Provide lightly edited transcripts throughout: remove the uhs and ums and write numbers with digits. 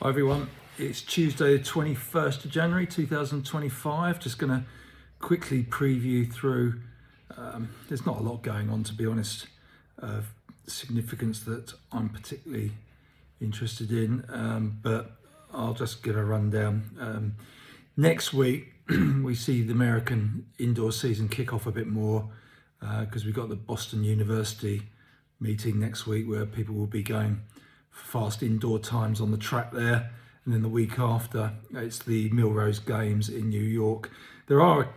Hi everyone, it's Tuesday the 21st of January 2025. Just going to quickly preview through, there's not a lot going on to be honest, of significance that I'm particularly interested in, but I'll just give a rundown. Next week we see the American indoor season kick off a bit more because we've got the Boston University meeting next week where people will be going fast indoor times on the track there, and then the week after it's the Millrose Games in New York. There are a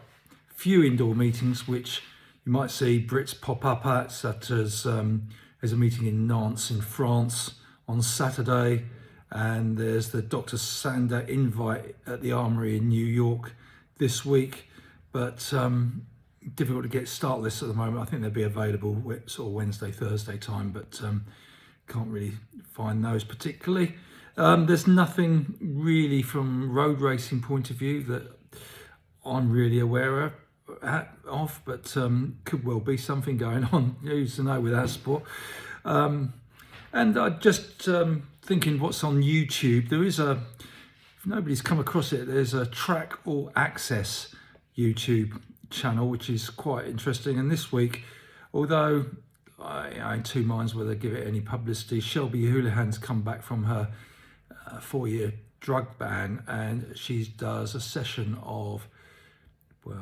few indoor meetings which you might see Brits pop up at, such as there's a meeting in Nantes in France on Saturday, and there's the Dr. Sander invite at the Armory in New York this week, but difficult to get start lists at the moment. I think they'll be available sort of Wednesday, Thursday time, but can't really find those particularly. There's nothing really from road racing point of view that I'm really aware of, but could well be something going on. Who's to know with that sport? And I just thinking what's on YouTube. There is if nobody's come across it, there's a Track All Access YouTube channel, which is quite interesting. And this week, although I'm in two minds whether to give it any publicity, Shelby Houlihan's come back from her 4-year drug ban, and she does a session of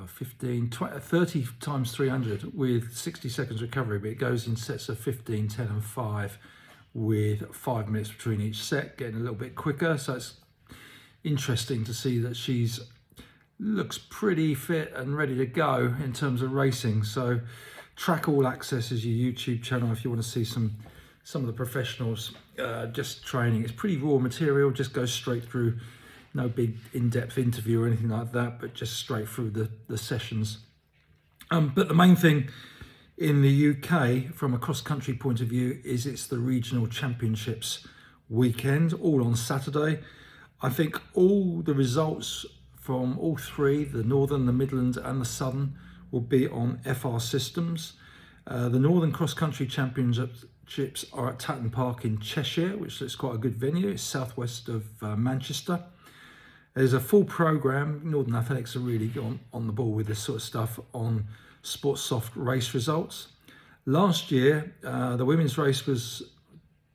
15, 20, 30 times 300 with 60 seconds recovery, but it goes in sets of 15, 10 and 5 with 5 minutes between each set, getting a little bit quicker. So it's interesting to see that she's looks pretty fit and ready to go in terms of racing. So Track All Access is your YouTube channel if you want to see some of the professionals just training. It's pretty raw material, just goes straight through, no big in-depth interview or anything like that, but just straight through the sessions. But the main thing in the UK from a cross-country point of view is it's the Regional Championships weekend, all on Saturday. I think all the results from all three, the Northern, the Midlands and the Southern, will be on FR systems. The Northern Cross Country Championships are at Tatton Park in Cheshire, which is quite a good venue. It's southwest of Manchester. There's a full programme. Northern Athletics are really on the ball with this sort of stuff on SportsSoft race results. Last year, the women's race was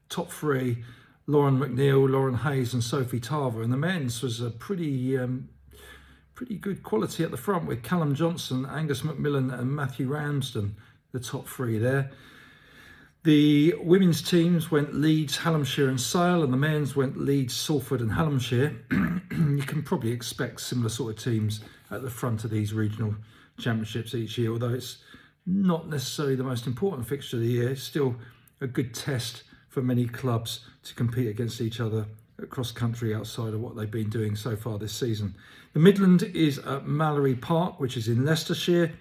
top three, Lauren McNeil, Lauren Hayes and Sophie Tarver, and the men's was a pretty good quality at the front with Callum Johnson, Angus McMillan and Matthew Ramsden, the top three there. The women's teams went Leeds, Hallamshire and Sale, and the men's went Leeds, Salford and Hallamshire. You can probably expect similar sort of teams at the front of these regional championships each year, although it's not necessarily the most important fixture of the year. It's still a good test for many clubs to compete against each other across country outside of what they've been doing so far this season. The Midland is at Mallory Park, which is in Leicestershire.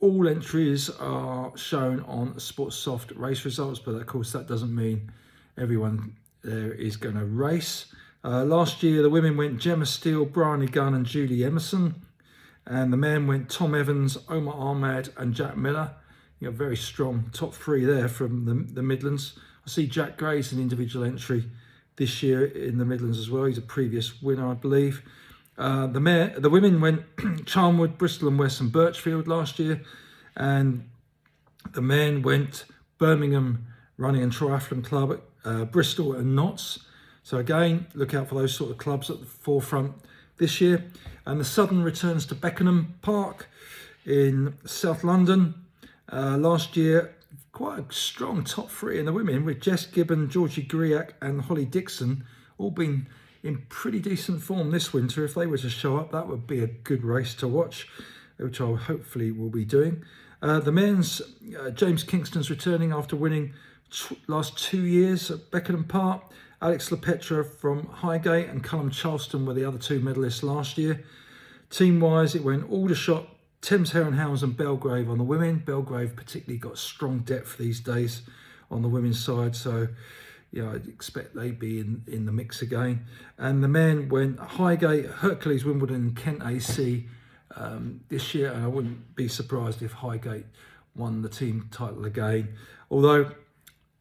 All entries are shown on SportsSoft race results, but of course that doesn't mean everyone there is going to race. Last year the women went Gemma Steele, Bryony Gunn and Julie Emerson, and the men went Tom Evans, Omar Ahmed and Jack Miller. You know, very strong top three there from the Midlands. I see Jack Gray's an individual entry this year in the Midlands as well. He's a previous winner, I believe. The women went Charnwood, Bristol and West and Birchfield last year, and the men went Birmingham Running and Triathlon Club, Bristol and Notts. So again, look out for those sort of clubs at the forefront this year. And the Southern returns to Beckenham Park in South London. Last year, quite a strong top three in the women with Jess Gibbon, Georgie Griak and Holly Dixon all been in pretty decent form this winter. If they were to show up, that would be a good race to watch, which I hopefully will be doing. The men's, James Kingston's returning after winning last 2 years at Beckenham Park. Alex Lepetra from Highgate and Callum Charleston were the other two medalists last year. Team-wise, it went Aldershot, Thames Herrenhouse and Belgrave on the women. Belgrave particularly got strong depth these days on the women's side, so yeah, I'd expect they'd be in the mix again. And the men went Highgate, Hercules, Wimbledon and Kent AC this year, and I wouldn't be surprised if Highgate won the team title again. Although,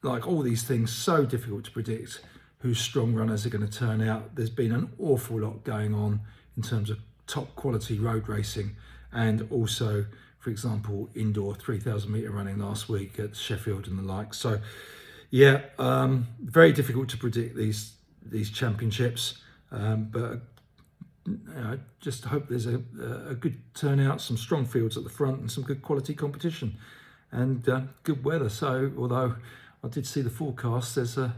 like all these things, so difficult to predict. whose strong runners are going to turn out. There's been an awful lot going on in terms of top quality road racing, and also, for example, indoor 3,000 metre running last week at Sheffield and the like. So yeah, very difficult to predict these championships, but I just hope there's a good turnout, some strong fields at the front and some good quality competition, and good weather. So although I did see the forecast, there's a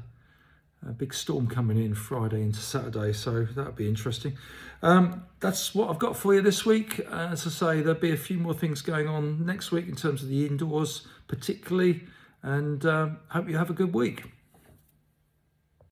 big storm coming in Friday into Saturday, so that'll be interesting. That's what I've got for you this week. As I say, there'll be a few more things going on next week in terms of the indoors particularly, and hope you have a good week.